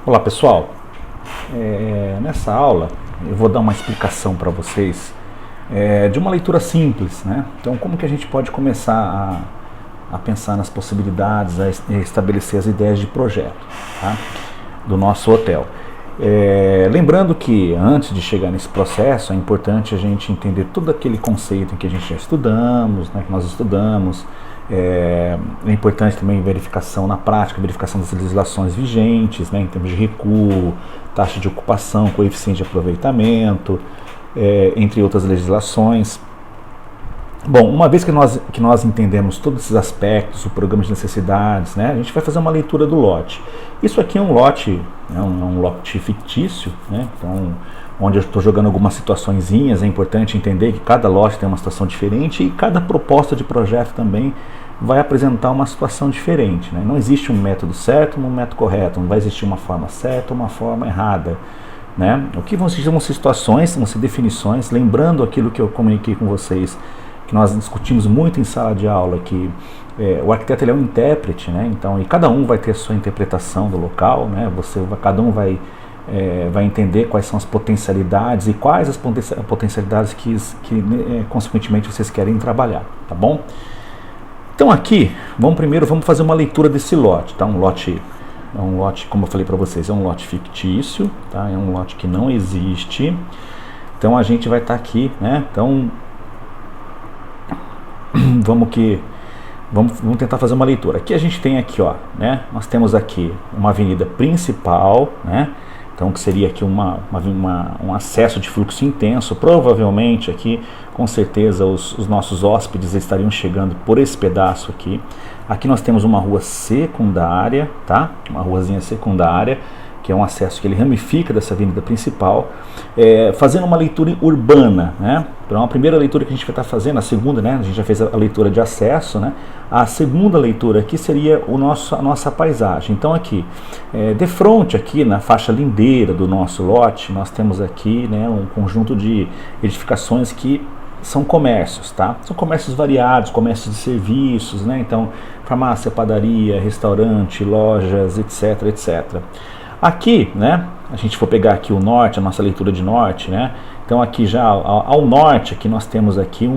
Olá pessoal, nessa aula eu vou dar uma explicação para vocês de uma leitura simples, né? Então como que a gente pode começar a pensar nas possibilidades, a estabelecer as ideias de projeto, tá? Do nosso hotel. Lembrando que antes de chegar nesse processo é importante a gente entender todo aquele conceito que a gente já estudamos, né, que nós estudamos. É importante também verificação na prática, verificação das legislações vigentes, né, em termos de recuo, taxa de ocupação, coeficiente de aproveitamento, entre outras legislações. Bom, uma vez que nós entendemos todos esses aspectos, o programa de necessidades, né, a gente vai fazer uma leitura do lote. Isso aqui é um lote, né, um lote fictício, né, então, onde eu estou jogando algumas situaçõezinhas. É importante entender que cada lote tem uma situação diferente e cada proposta de projeto também vai apresentar uma situação diferente, né? Não existe um método certo, um método correto, não vai existir uma forma certa ou uma forma errada, né? O que vão ser situações, vão ser definições, lembrando aquilo que eu comuniquei com vocês, que nós discutimos muito em sala de aula, que o arquiteto ele é um intérprete, né? Então, e cada um vai ter a sua interpretação do local, né? Cada um vai entender quais são as potencialidades e quais as potencialidades que consequentemente vocês querem trabalhar, tá bom? Então aqui, vamos fazer uma leitura desse lote, tá? Um lote, como eu falei para vocês, é um lote fictício, tá? É um lote que não existe. Então a gente vai estar aqui, né? Então vamos tentar fazer uma leitura. Aqui a gente tem aqui, ó, né? Nós temos aqui uma avenida principal, né? Então, que seria aqui um acesso de fluxo intenso. Provavelmente aqui, com certeza, os nossos hóspedes estariam chegando por esse pedaço aqui. Aqui nós temos uma rua secundária, tá? Uma ruazinha secundária, que é um acesso que ele ramifica dessa avenida principal, fazendo uma leitura urbana, né? Então a primeira leitura que a gente vai estar fazendo, a segunda, né? A gente já fez a leitura de acesso, né? A segunda leitura aqui seria a nossa paisagem. Então aqui, de frente aqui na faixa lindeira do nosso lote, nós temos aqui, né, um conjunto de edificações que são comércios, tá? São comércios variados, comércios de serviços, né? Então farmácia, padaria, restaurante, lojas, etc, etc. Aqui, né, a gente for pegar aqui o norte, a nossa leitura de norte, né, então aqui já ao norte, aqui nós temos aqui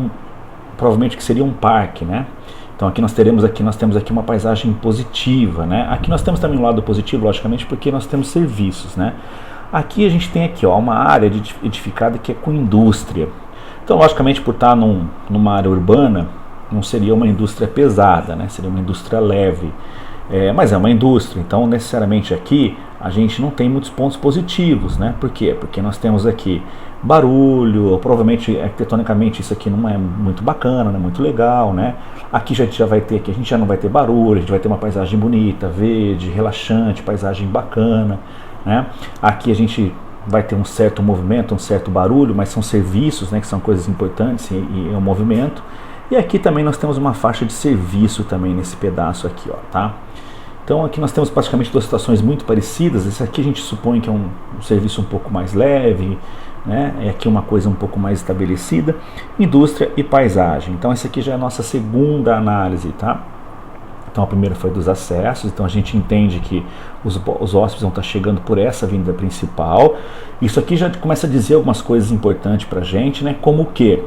provavelmente que seria um parque, né, então aqui nós temos aqui uma paisagem positiva, né, aqui nós temos também um lado positivo, logicamente, porque nós temos serviços, né, aqui a gente tem aqui, ó, uma área edificada que é com indústria, então logicamente por estar numa área urbana, não seria uma indústria pesada, né, seria uma indústria leve, mas é uma indústria, então necessariamente aqui a gente não tem muitos pontos positivos, né? Por quê? Porque nós temos aqui barulho, provavelmente arquitetonicamente isso aqui não é muito bacana, não é muito legal, né? Aqui a gente já não vai ter barulho, a gente vai ter uma paisagem bonita, verde, relaxante, paisagem bacana, né? Aqui a gente vai ter um certo movimento, um certo barulho, mas são serviços, né, que são coisas importantes e é um movimento. E aqui também nós temos uma faixa de serviço também nesse pedaço aqui, ó, tá? Então aqui nós temos praticamente duas situações muito parecidas. Esse aqui a gente supõe que é um serviço um pouco mais leve, né? É aqui uma coisa um pouco mais estabelecida, indústria e paisagem. Então essa aqui já é a nossa segunda análise, tá? Então a primeira foi dos acessos, então a gente entende que os hóspedes vão estar chegando por essa avenida principal. Isso aqui já começa a dizer algumas coisas importantes para a gente, né? Como o quê?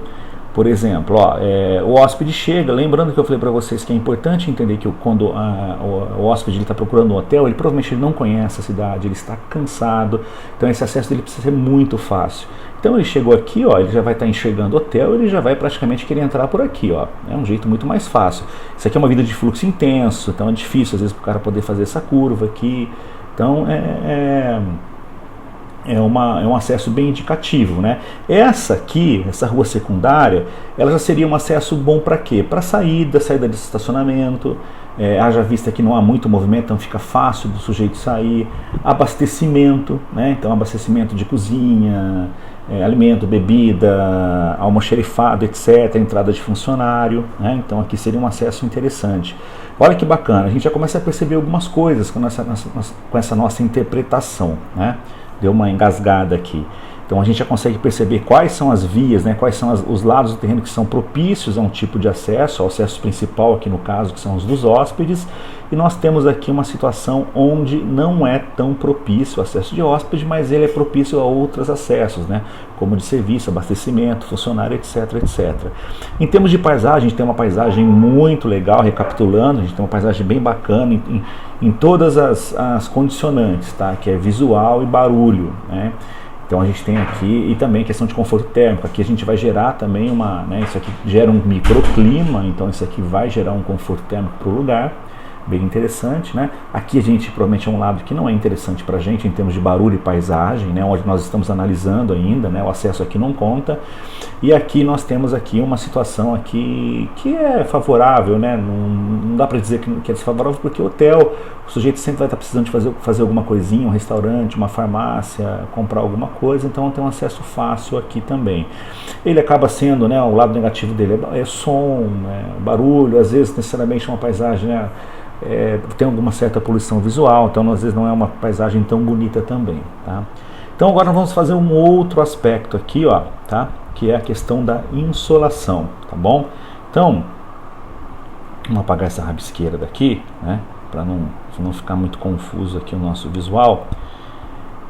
Por exemplo, ó, o hóspede chega, lembrando que eu falei para vocês que é importante entender que quando o hóspede está procurando um hotel, ele provavelmente não conhece a cidade, ele está cansado, então esse acesso dele precisa ser muito fácil. Então ele chegou aqui, ó, ele já vai estar enxergando o hotel, ele já vai praticamente querer entrar por aqui, ó. É um jeito muito mais fácil. Isso aqui é uma vida de fluxo intenso, então é difícil às vezes para o cara poder fazer essa curva aqui. Então é um acesso bem indicativo, né? Essa aqui, essa rua secundária, ela já seria um acesso bom para quê? Para saída de estacionamento, haja vista que não há muito movimento, então fica fácil do sujeito sair, abastecimento, né? Então abastecimento de cozinha, alimento, bebida, almoxerifado, etc., entrada de funcionário, né? Então aqui seria um acesso interessante. Olha que bacana, a gente já começa a perceber algumas coisas com essa nossa interpretação, né? Deu uma engasgada aqui. Então a gente já consegue perceber quais são as vias, né, quais são os lados do terreno que são propícios a um tipo de acesso, ao acesso principal aqui no caso, que são os dos hóspedes, e nós temos aqui uma situação onde não é tão propício o acesso de hóspede, mas ele é propício a outros acessos, né? Como de serviço, abastecimento, funcionário, etc, etc. Em termos de paisagem, a gente tem uma paisagem muito legal, recapitulando, a gente tem uma paisagem bem bacana em todas as condicionantes, tá? Que é visual e barulho, né? Então a gente tem aqui, e também questão de conforto térmico, aqui a gente vai gerar também isso aqui gera um microclima, então isso aqui vai gerar um conforto térmico para o lugar, bem interessante, né? Aqui a gente provavelmente é um lado que não é interessante para a gente em termos de barulho e paisagem, né? Onde nós estamos analisando ainda, né? O acesso aqui não conta. E aqui nós temos aqui uma situação aqui que é favorável, né? Não dá para dizer que é desfavorável, porque o hotel, o sujeito sempre vai estar precisando de fazer alguma coisinha, um restaurante, uma farmácia, comprar alguma coisa, então tem um acesso fácil aqui também. Ele acaba sendo, né? O lado negativo dele é som, né? Barulho, às vezes necessariamente uma paisagem, né? Tem alguma certa poluição visual, então às vezes não é uma paisagem tão bonita também, tá? Então agora nós vamos fazer um outro aspecto aqui, ó, tá? Que é a questão da insolação, tá bom? Então, vamos apagar essa rabisqueira daqui, né? Para não ficar muito confuso aqui o nosso visual.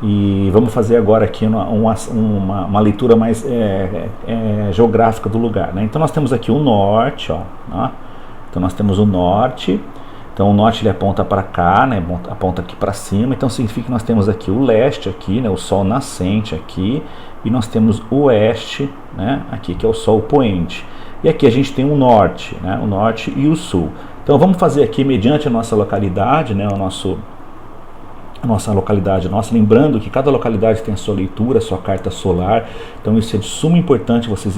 E vamos fazer agora aqui uma leitura mais geográfica do lugar, né? Então nós temos aqui o norte, ó, tá? Então nós temos o norte. Então o norte ele aponta para cá, né, aponta aqui para cima, então significa que nós temos aqui o leste aqui, né, o sol nascente aqui, e nós temos o oeste, né, aqui que é o sol poente. E aqui a gente tem o norte, né, o norte e o sul. Então vamos fazer aqui mediante a nossa localidade, né, nossa localidade, lembrando que cada localidade tem a sua leitura, a sua carta solar, então isso é de suma importância vocês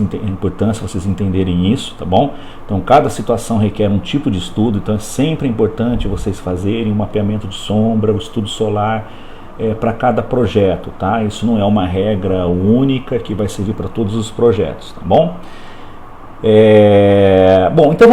entenderem isso, tá bom? Então cada situação requer um tipo de estudo, então é sempre importante vocês fazerem um mapeamento de sombra, o estudo solar para cada projeto, tá? Isso não é uma regra única que vai servir para todos os projetos, tá bom? Bom, então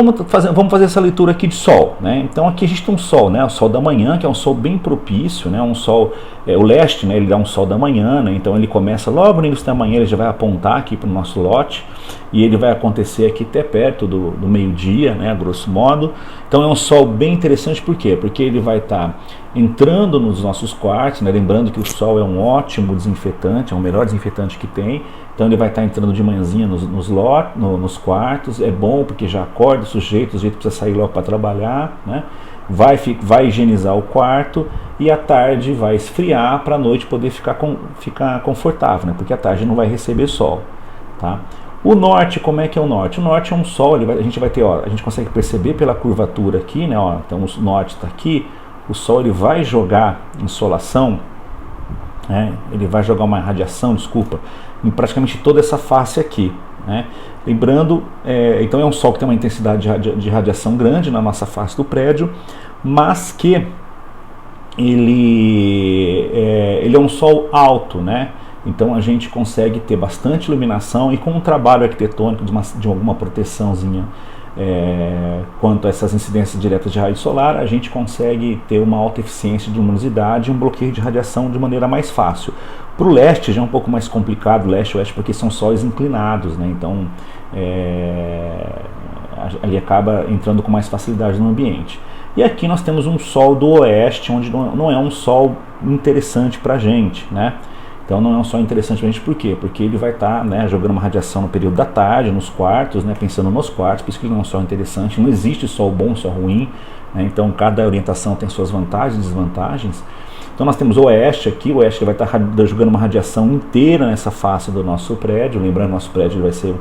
vamos fazer essa leitura aqui de sol, né? Então aqui a gente tem um sol, né? O sol da manhã, que é um sol bem propício, né? Um sol, o leste, né? Ele dá um sol da manhã, né? Então ele começa logo no início da manhã, ele já vai apontar aqui para o nosso lote, e ele vai acontecer aqui até perto do meio-dia, né? A grosso modo. Então é um sol bem interessante, por quê? Porque ele vai estar entrando nos nossos quartos, né? Lembrando que o sol é um ótimo desinfetante, é o melhor desinfetante que tem. Então ele vai estar entrando de manhãzinha nos quartos, é bom porque já acorda o sujeito precisa sair logo para trabalhar, né? Vai higienizar o quarto e à tarde vai esfriar para a noite poder ficar confortável, né? Porque à tarde não vai receber sol, tá? O norte, como é que é o norte? O norte é um sol, a gente consegue perceber pela curvatura aqui, né? Ó, então o norte está aqui, o sol ele vai jogar insolação, né? Ele vai jogar uma radiação, em praticamente toda essa face aqui, né? Lembrando, então é um sol que tem uma intensidade de radiação grande na nossa face do prédio, mas que ele é um sol alto, né? Então a gente consegue ter bastante iluminação e com um trabalho arquitetônico de alguma proteçãozinha quanto a essas incidências diretas de raio solar, a gente consegue ter uma alta eficiência de luminosidade e um bloqueio de radiação de maneira mais fácil. Para o leste já é um pouco mais complicado, leste e oeste, porque são sóis inclinados, né? Então ali acaba entrando com mais facilidade no ambiente. E aqui nós temos um sol do oeste, onde não é um sol interessante para a gente, né? Então não é um sol interessante para a gente, por quê? Porque ele vai estar, né, jogando uma radiação no período da tarde, nos quartos, né, pensando nos quartos, por isso que ele não é um sol interessante, não existe sol bom, sol ruim, né? Então cada orientação tem suas vantagens e desvantagens. Então nós temos o oeste aqui, o oeste vai estar jogando uma radiação inteira nessa face do nosso prédio, lembrando, nosso prédio vai ser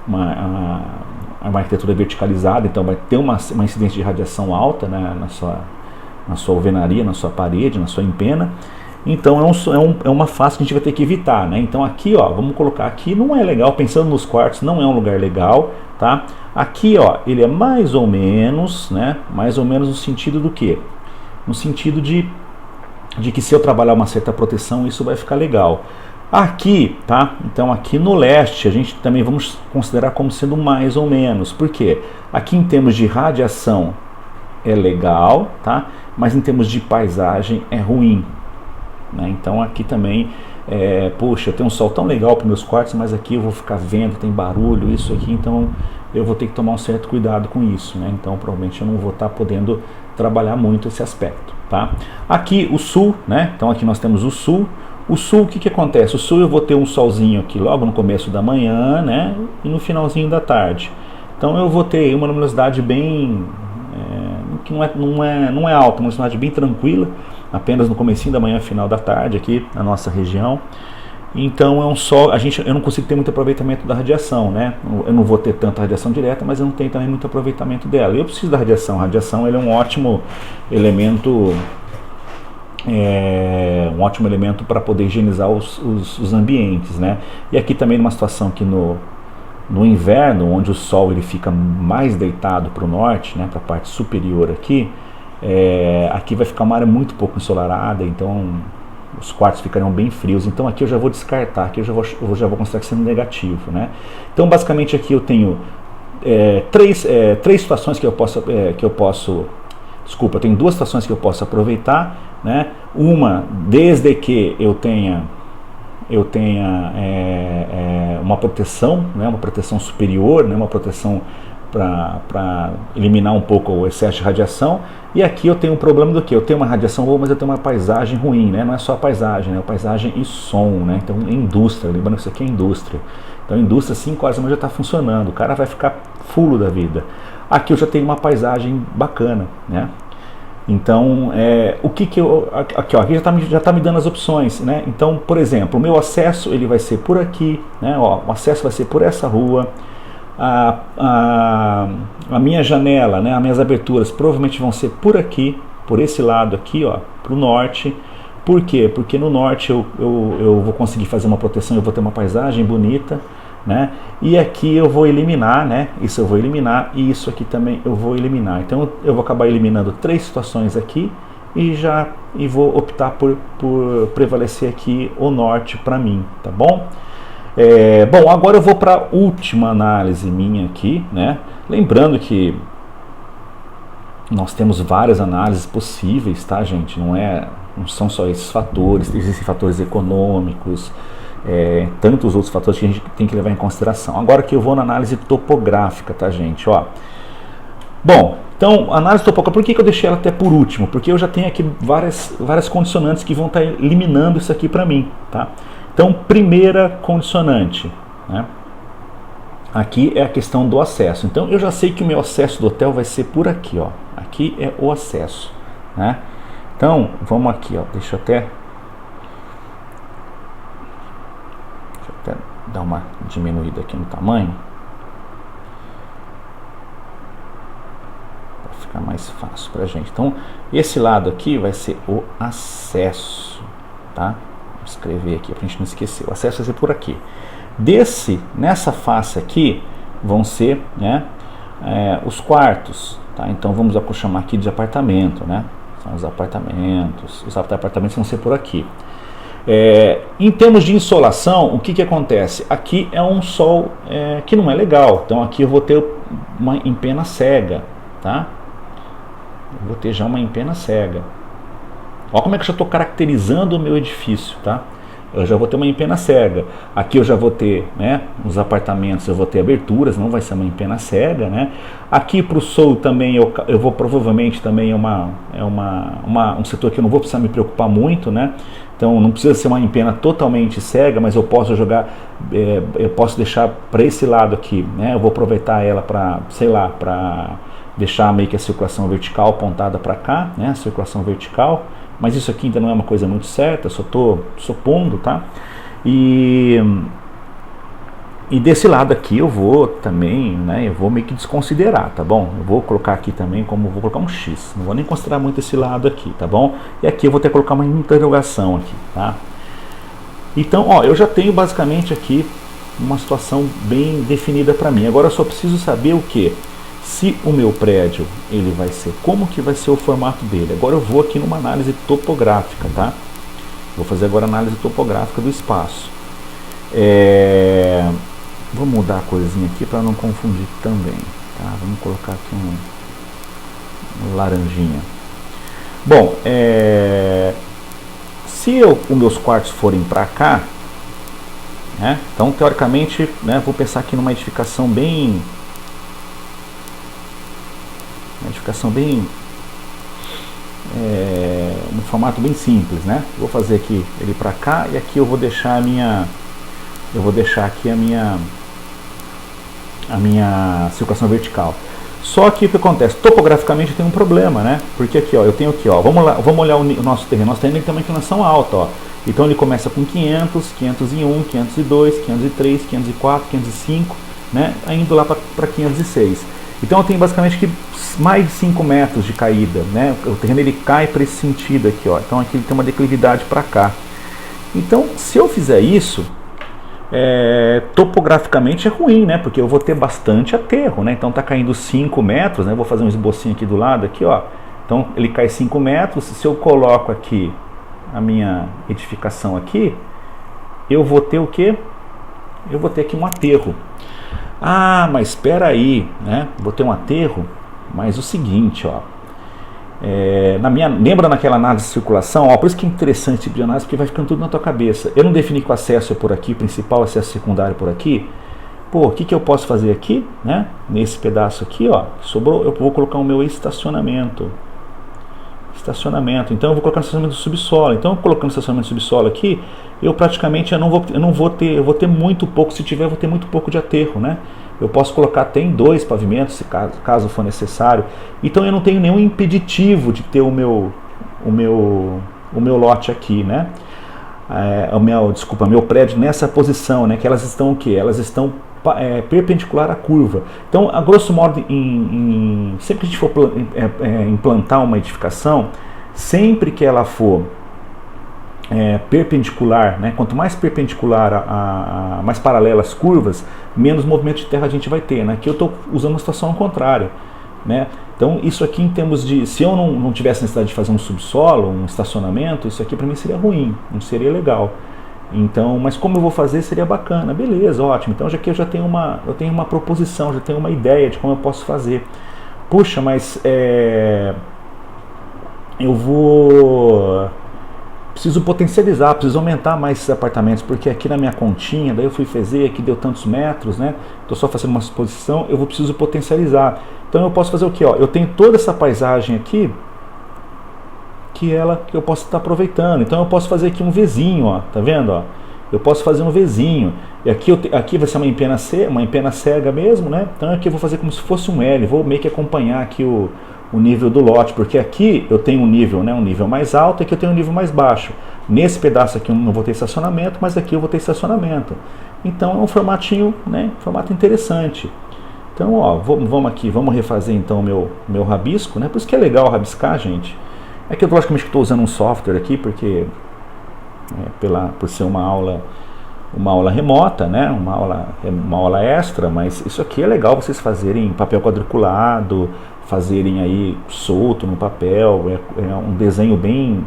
uma arquitetura verticalizada, então vai ter uma incidência de radiação alta, né, na sua alvenaria, na sua parede, na sua empena. Então é uma face que a gente vai ter que evitar, né? Então aqui, ó, vamos colocar aqui, não é legal, pensando nos quartos, não é um lugar legal, tá? Aqui, ó, ele é mais ou menos, né? Mais ou menos no sentido do quê? No sentido de que se eu trabalhar uma certa proteção, isso vai ficar legal. Aqui, tá? Então aqui no leste, a gente também vamos considerar como sendo mais ou menos. Por quê? Aqui em termos de radiação é legal, tá? Mas em termos de paisagem é ruim, né? Então aqui também, poxa, tem um sol tão legal para meus quartos, mas aqui eu vou ficar vendo, tem barulho, isso aqui, então eu vou ter que tomar um certo cuidado com isso, né? Então provavelmente eu não vou estar podendo trabalhar muito esse aspecto, tá? Aqui o sul, né? Então aqui nós temos o sul. O sul, o que que acontece? O sul eu vou ter um solzinho aqui logo no começo da manhã, né? E no finalzinho da tarde. Então eu vou ter uma luminosidade bem... que não é alta, uma luminosidade bem tranquila, apenas no comecinho da manhã, final da tarde aqui na nossa região. Então é um sol, eu não consigo ter muito aproveitamento da radiação, né? Eu não vou ter tanta radiação direta, mas eu não tenho também muito aproveitamento dela. Eu preciso da radiação. A radiação ele é um ótimo elemento, para poder higienizar os ambientes, né? E aqui também numa situação que no inverno, onde o sol ele fica mais deitado para o norte, né, para a parte superior aqui, aqui vai ficar uma área muito pouco ensolarada, então os quartos ficariam bem frios. Então aqui eu já vou descartar, aqui eu já vou considerar sendo negativo, né? Então basicamente aqui eu tenho três situações eu tenho duas situações que eu posso aproveitar, né? Uma, desde que eu tenha uma proteção, né, uma proteção superior, né, uma proteção para eliminar um pouco o excesso de radiação. E aqui eu tenho um problema do que? Eu tenho uma radiação boa, mas eu tenho uma paisagem ruim, né? Não é só a paisagem, né? A paisagem e som, né? Então indústria, lembrando que isso aqui é indústria. Então a indústria 5 horas da manhã já está funcionando, o cara vai ficar fulo da vida. Aqui eu já tenho uma paisagem bacana, né? Então, o que que eu... Aqui, ó, aqui já está me dando as opções, né? Então, por exemplo, o meu acesso ele vai ser por aqui, né? Ó, o acesso vai ser por essa rua. A minha janela, né? As minhas aberturas provavelmente vão ser por aqui, por esse lado aqui, ó, para o norte. Por quê? Porque no norte eu vou conseguir fazer uma proteção, eu vou ter uma paisagem bonita, né? E aqui eu vou eliminar, né? Isso eu vou eliminar e isso aqui também eu vou eliminar. Então eu vou acabar eliminando 3 situações aqui e vou optar por prevalecer aqui o norte para mim, tá bom? Bom, agora eu vou para a última análise minha aqui, né? Lembrando que nós temos várias análises possíveis, tá, gente? Não são só esses fatores, existem fatores econômicos, tantos outros fatores que a gente tem que levar em consideração. Agora que eu vou na análise topográfica, tá, gente? Ó. Bom, então, análise topográfica, por que eu deixei ela até por último? Porque eu já tenho aqui várias condicionantes que vão estar eliminando isso aqui para mim, tá? Então, primeira condicionante, né? Aqui é a questão do acesso. Então, eu já sei que o meu acesso do hotel vai ser por aqui, ó. Aqui é o acesso, né? Então, vamos aqui, ó. Deixa eu até dar uma diminuída aqui no tamanho para ficar mais fácil pra gente. Então, esse lado aqui vai ser o acesso, tá? Vou escrever aqui pra gente não esquecer. O acesso vai ser por aqui. Nessa face aqui vão ser, né, os quartos, tá? Então vamos chamar aqui de apartamento, né? São os apartamentos vão ser por aqui. Em termos de insolação, o que acontece? Aqui é um sol que não é legal, então aqui eu vou ter uma empena cega, tá? Eu vou ter já uma empena cega. Olha como é que eu já estou caracterizando o meu edifício, tá? Eu já vou ter uma empena cega. Aqui eu já vou ter, né, os apartamentos, eu vou ter aberturas, não vai ser uma empena cega, né? Aqui para o sul também eu vou provavelmente também um setor que eu não vou precisar me preocupar muito, né? Então não precisa ser uma empena totalmente cega, mas eu posso jogar, eu posso deixar para esse lado aqui, né? Eu vou aproveitar ela para, sei lá, para deixar meio que a circulação vertical apontada para cá, né? A circulação vertical. Mas isso aqui ainda não é uma coisa muito certa, só estou supondo, tá? E desse lado aqui eu vou também, né? Eu vou meio que desconsiderar, tá bom? Eu vou colocar aqui também vou colocar um X, não vou nem considerar muito esse lado aqui, tá bom? E aqui eu vou ter que colocar uma interrogação aqui, tá? Então, ó, eu já tenho basicamente aqui uma situação bem definida para mim. Agora eu só preciso saber o que? Se o meu prédio, ele vai ser, como que vai ser o formato dele? Agora eu vou aqui numa análise topográfica, tá? Vou fazer agora a análise topográfica do espaço. Vou mudar a coisinha aqui para não confundir também, tá? Vamos colocar aqui um laranjinha. Bom, se os meus quartos forem para cá, né? Então teoricamente, né, vou pensar aqui numa edificação bem no formato bem simples, né? Vou fazer aqui ele para cá e aqui eu vou deixar a minha circulação vertical. Só que o que acontece? Topograficamente tem um problema, né? Porque aqui, ó, eu tenho aqui, ó, vamos olhar o nosso terreno. Nosso terreno tem uma inclinação alta, ó. Então ele começa com 500, 501, 502, 503, 504, 505, né? Indo lá para 506. Então eu tenho basicamente que mais de 5 metros de caída, né? O terreno ele cai para esse sentido aqui, ó. Então aqui ele tem uma declividade para cá. Então se eu fizer isso, topograficamente é ruim, né? Porque eu vou ter bastante aterro, né? Então tá caindo 5 metros, né? Vou fazer um esbocinho aqui do lado, aqui, ó. Então ele cai 5 metros. Se eu coloco aqui a minha edificação aqui, eu vou ter o quê? Eu vou ter aqui um aterro. Ah, mas espera aí, né? Vou ter um aterro, mas o seguinte, ó. Lembra naquela análise de circulação? Ó, por isso que é interessante esse tipo de análise, porque vai ficando tudo na tua cabeça. Eu não defini que o acesso é por aqui, principal, acesso secundário por aqui. Pô, o que eu posso fazer aqui, né? Nesse pedaço aqui, ó, sobrou, eu vou colocar o meu estacionamento. Então eu vou colocar no estacionamento do subsolo. Então, colocando o estacionamento do subsolo aqui, eu praticamente eu vou ter muito pouco, se tiver, eu vou ter muito pouco de aterro, né? Eu posso colocar até em 2 pavimentos, se caso for necessário. Então eu não tenho nenhum impeditivo de ter o meu lote aqui, né? Meu prédio nessa posição, né? Que elas estão o quê? Elas estão perpendicular à curva. Então, a grosso modo, sempre que a gente for implantar uma edificação, sempre que ela for perpendicular, né? Quanto mais perpendicular, mais paralela às curvas, menos movimento de terra a gente vai ter, né? Aqui eu estou usando uma situação contrária, né? Então isso aqui em termos de, se eu não tivesse necessidade de fazer um subsolo, um estacionamento, isso aqui para mim seria ruim, não seria legal. Então, mas como eu vou fazer, seria bacana, beleza, ótimo. Então aqui eu tenho uma proposição, já tenho uma ideia de como eu posso fazer. Puxa, mas preciso potencializar, preciso aumentar mais esses apartamentos, porque aqui na minha continha, daí eu fui fazer, aqui deu tantos metros, né? Estou só fazendo uma exposição, eu preciso potencializar. Então eu posso fazer o que? Eu tenho toda essa paisagem aqui, que eu posso estar aproveitando. Então eu posso fazer aqui um Vzinho, ó, tá vendo? Ó? Eu posso fazer um Vzinho. E aqui vai ser uma empena cega mesmo, né? Então aqui eu vou fazer como se fosse um L, vou meio que acompanhar aqui o nível do lote, porque aqui eu tenho um nível, né, um nível mais alto, e aqui eu tenho um nível mais baixo. Nesse pedaço aqui eu não vou ter estacionamento, mas aqui eu vou ter estacionamento. Então é um formatinho, né, formato interessante. Então, ó, vamos refazer então o meu rabisco, né? Por isso que é legal rabiscar, gente. É que eu logicamente estou usando um software aqui, porque por ser uma aula remota, né? Uma aula extra, mas isso aqui é legal vocês fazerem em papel quadriculado, fazerem aí solto no papel, é um desenho bem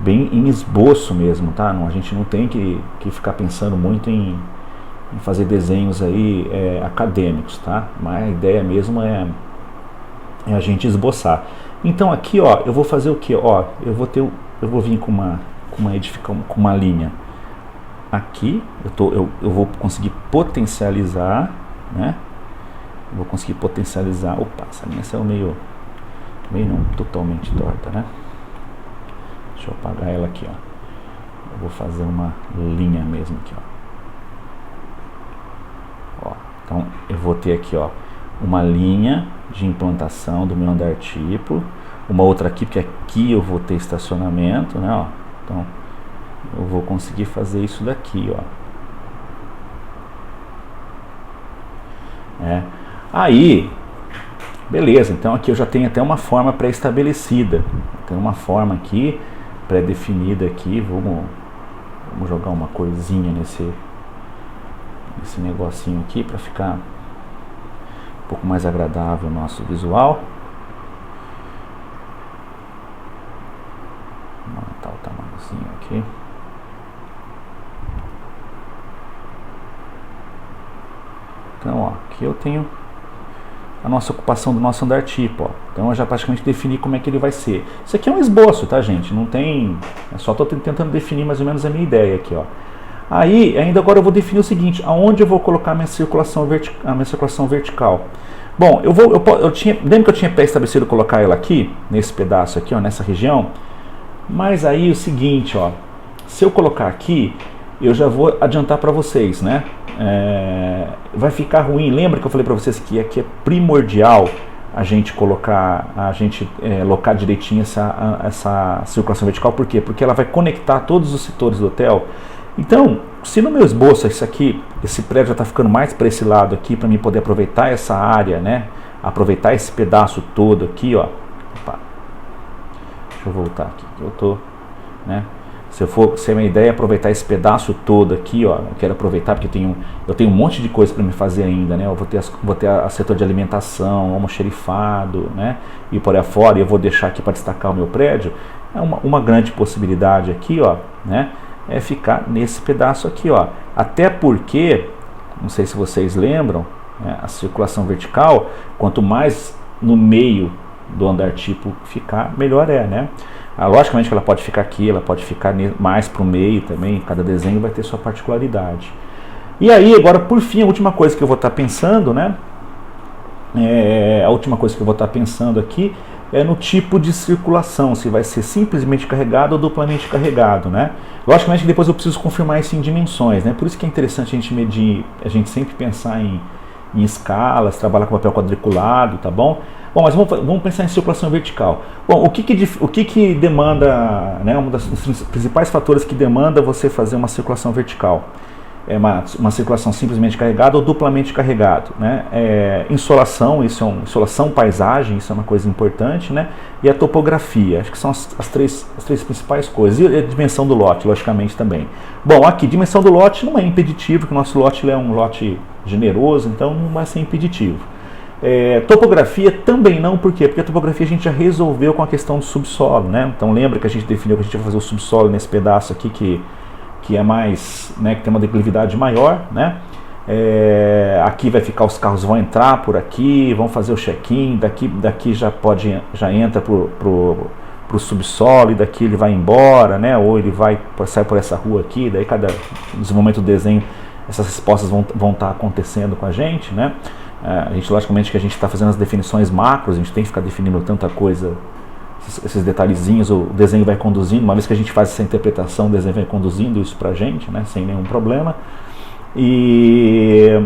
em esboço mesmo, tá? A gente não tem que ficar pensando muito em fazer desenhos aí acadêmicos, tá? Mas a ideia mesmo é a gente esboçar. Então aqui, ó, eu vou fazer o que? Ó, eu vou vir com uma linha aqui, eu vou conseguir potencializar, né? Vou conseguir potencializar. Opa, essa linha saiu meio não totalmente torta, né? Deixa eu apagar ela aqui, ó. Eu vou fazer uma linha mesmo aqui, ó. Então eu vou ter aqui, ó, uma linha de implantação do meu andar tipo, uma outra aqui, porque aqui eu vou ter estacionamento, né? Ó. Então eu vou conseguir fazer isso daqui, ó. Aí, beleza, então aqui eu já tenho até uma forma pré-estabelecida. Tem uma forma aqui, pré-definida aqui. Vamos jogar uma corzinha nesse negocinho aqui para ficar um pouco mais agradável o nosso visual. Vamos aumentar o tamanhozinho aqui. Então, ó, aqui eu tenho a nossa ocupação do nosso andar tipo, ó. Então eu já praticamente defini como é que ele vai ser. Isso aqui é um esboço, tá, gente? Não tem... só estou tentando definir mais ou menos a minha ideia aqui, ó. Aí, ainda agora eu vou definir o seguinte: aonde eu vou colocar a minha circulação vertical. Bom, lembra que eu tinha pré-estabelecido colocar ela aqui, nesse pedaço aqui, ó, nessa região? Mas aí o seguinte, ó, se eu colocar aqui, eu já vou adiantar para vocês, né? Vai ficar ruim. Lembra que eu falei para vocês que aqui é primordial a gente locar direitinho essa circulação vertical. Por quê? Porque ela vai conectar todos os setores do hotel. Então, se no meu esboço esse prédio já está ficando mais para esse lado aqui, para mim poder aproveitar essa área, né? Aproveitar esse pedaço todo aqui, ó. Opa. Deixa eu voltar aqui. Eu tô, né? Se a minha ideia é aproveitar esse pedaço todo aqui, ó, eu quero aproveitar porque eu tenho um monte de coisa para me fazer ainda, né? Eu vou ter a setor de alimentação, almoxerifado, né? E por aí fora, e eu vou deixar aqui para destacar o meu prédio. É uma grande possibilidade aqui, ó, né? É ficar nesse pedaço aqui, ó. Até porque, não sei se vocês lembram, né, a circulação vertical, quanto mais no meio do andar tipo ficar, melhor é, né? Logicamente que ela pode ficar aqui, ela pode ficar mais para o meio também, cada desenho vai ter sua particularidade. E aí, agora por fim, a última coisa que eu vou estar pensando, né? A última coisa que eu vou estar pensando aqui é no tipo de circulação, se vai ser simplesmente carregado ou duplamente carregado, né? Logicamente que depois eu preciso confirmar isso em dimensões, né? Por isso que é interessante a gente medir, a gente sempre pensar em escalas, trabalhar com papel quadriculado, tá bom? Bom, mas vamos pensar em circulação vertical. Bom, o que demanda, né, um dos principais fatores que demanda você fazer uma circulação vertical? É uma circulação simplesmente carregada ou duplamente carregado, né? Insolação, insolação, paisagem, isso é uma coisa importante, né? E a topografia, acho que são as três principais coisas. E a dimensão do lote, logicamente, também. Bom, aqui, dimensão do lote não é impeditivo, porque o nosso lote é um lote generoso, então não vai ser impeditivo. Topografia também não, por quê? Porque a topografia a gente já resolveu com a questão do subsolo, né? Então lembra que a gente definiu que a gente vai fazer o subsolo nesse pedaço aqui que é mais, né, que tem uma declividade maior, né? Aqui vai ficar, os carros vão entrar por aqui, vão fazer o check-in, daqui já entra pro subsolo, e daqui ele vai embora, né? Ou ele sai por essa rua aqui, daí cada desenvolvimento do desenho, essas respostas vão estar acontecendo com a gente, né? A gente, logicamente, que a gente está fazendo as definições macros, a gente tem que ficar definindo tanta coisa, esses detalhezinhos, o desenho vai conduzindo, uma vez que a gente faz essa interpretação, o desenho vai conduzindo isso para a gente, né, sem nenhum problema. E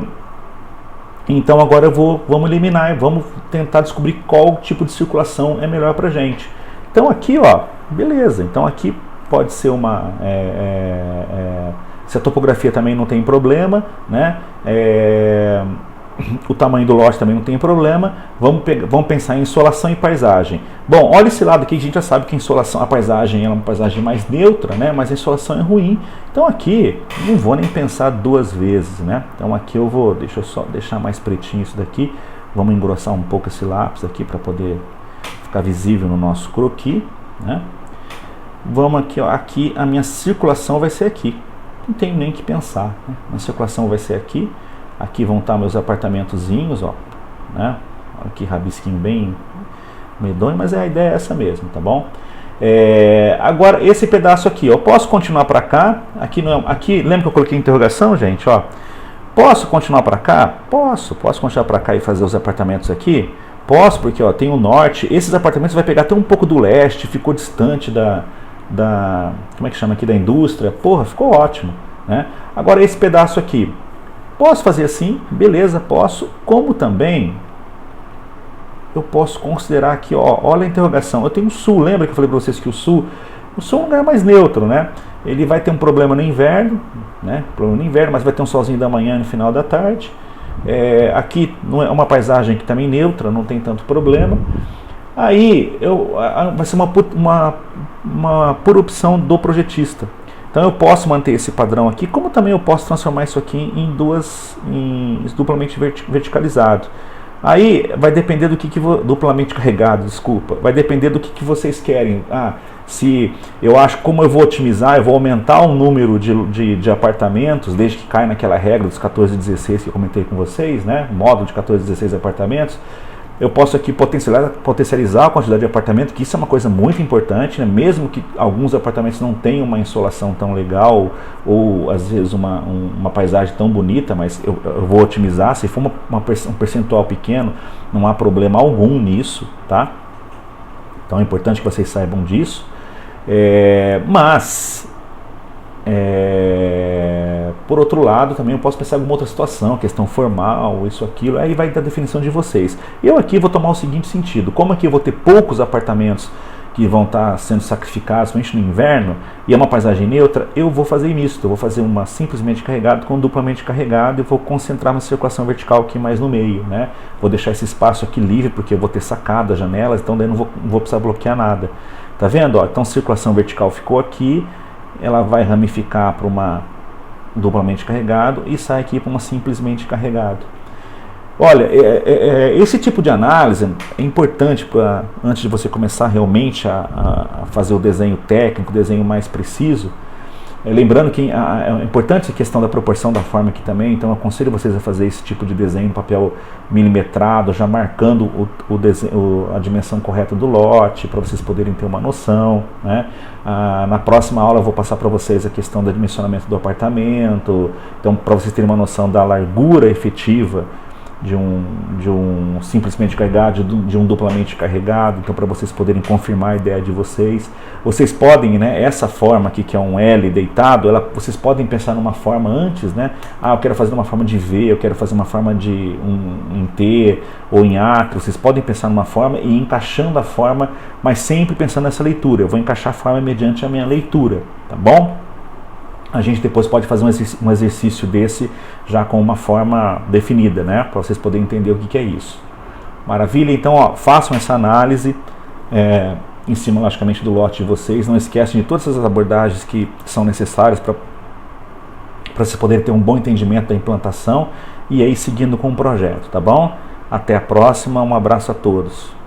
então agora vamos eliminar, vamos tentar descobrir qual tipo de circulação é melhor para a gente. Então aqui, ó, beleza, então aqui pode ser se a topografia também não tem problema, né, o tamanho do lote também não tem problema. Vamos pensar em insolação e paisagem. Bom, olha esse lado aqui, a gente já sabe que a paisagem é uma paisagem mais neutra, né? Mas a insolação é ruim. Então aqui não vou nem pensar duas vezes, né? Então aqui deixa eu só deixar mais pretinho isso daqui. Vamos engrossar um pouco esse lápis aqui para poder ficar visível no nosso croquis, né? Vamos aqui, ó, aqui a minha circulação vai ser aqui. Não tenho nem que pensar, né? A circulação vai ser aqui. Aqui vão estar meus apartamentozinhos, ó, né? Aqui rabisquinho bem medonho, mas a ideia é essa mesmo, tá bom? Agora esse pedaço aqui, eu posso continuar para cá? Aqui, lembra que eu coloquei interrogação, gente? Ó, posso continuar para cá? Posso continuar para cá e fazer os apartamentos aqui? Posso, porque ó, tem o norte. Esses apartamentos vai pegar até um pouco do leste, ficou distante como é que chama aqui, da indústria. Porra, ficou ótimo, né? Agora esse pedaço aqui, posso fazer assim? Beleza, posso. Como também eu posso considerar aqui, ó, olha a interrogação. Eu tenho o sul, lembra que eu falei para vocês que o sul é um lugar mais neutro, né? Ele vai ter um problema no inverno, né? Problema no inverno, mas vai ter um solzinho da manhã no final da tarde. Aqui não é uma paisagem que também neutra, não tem tanto problema. Aí vai ser uma pura opção do projetista. Então eu posso manter esse padrão aqui, como também eu posso transformar isso aqui em duplamente verticalizado. Aí vai depender do duplamente carregado, desculpa. Vai depender do que vocês querem. Se eu acho, como eu vou otimizar, eu vou aumentar o número de apartamentos, desde que caia naquela regra dos 14 e 16 que eu comentei com vocês, né? Módulo de 14 e 16 apartamentos. Eu posso aqui potencializar a quantidade de apartamento, que isso é uma coisa muito importante, né? Mesmo que alguns apartamentos não tenham uma insolação tão legal, ou às vezes uma paisagem tão bonita, mas eu vou otimizar. Se for um percentual pequeno, não há problema algum nisso, tá? Então é importante que vocês saibam disso. Por outro lado, também eu posso pensar em alguma outra situação, questão formal, isso, aquilo, aí vai da definição de vocês. Eu aqui vou tomar o seguinte sentido: como aqui eu vou ter poucos apartamentos que vão estar sendo sacrificados, principalmente no inverno, e é uma paisagem neutra, eu vou fazer misto, eu vou fazer uma simplesmente carregado com duplamente carregado, e vou concentrar uma circulação vertical aqui mais no meio, né? Vou deixar esse espaço aqui livre, porque eu vou ter sacada, janelas, então daí não vou precisar bloquear nada. Tá vendo? Ó, então circulação vertical ficou aqui, ela vai ramificar para uma duplamente carregado e sai aqui para uma simplesmente carregado. Olha, esse tipo de análise é importante antes de você começar realmente a fazer o desenho técnico, o desenho mais preciso. Lembrando que é importante a questão da proporção da forma aqui também, então eu aconselho vocês a fazer esse tipo de desenho em papel milimetrado, já marcando a dimensão correta do lote, para vocês poderem ter uma noção, né? Na próxima aula eu vou passar para vocês a questão do dimensionamento do apartamento, então para vocês terem uma noção da largura efetiva de um simplesmente carregado, de um duplamente carregado, então para vocês poderem confirmar a ideia de vocês. Vocês podem, né, essa forma aqui que é um L deitado, vocês podem pensar numa forma antes, né? Eu quero fazer uma forma de V, eu quero fazer uma forma de em T ou em átrio. Vocês podem pensar numa forma e ir encaixando a forma, mas sempre pensando nessa leitura. Eu vou encaixar a forma mediante a minha leitura, tá bom? A gente depois pode fazer um exercício desse já com uma forma definida, né? Para vocês poderem entender o que é isso. Maravilha? Então, ó, façam essa análise em cima, logicamente, do lote de vocês. Não esquecem de todas essas abordagens que são necessárias para vocês poderem ter um bom entendimento da implantação e aí seguindo com o projeto, tá bom? Até a próxima, um abraço a todos.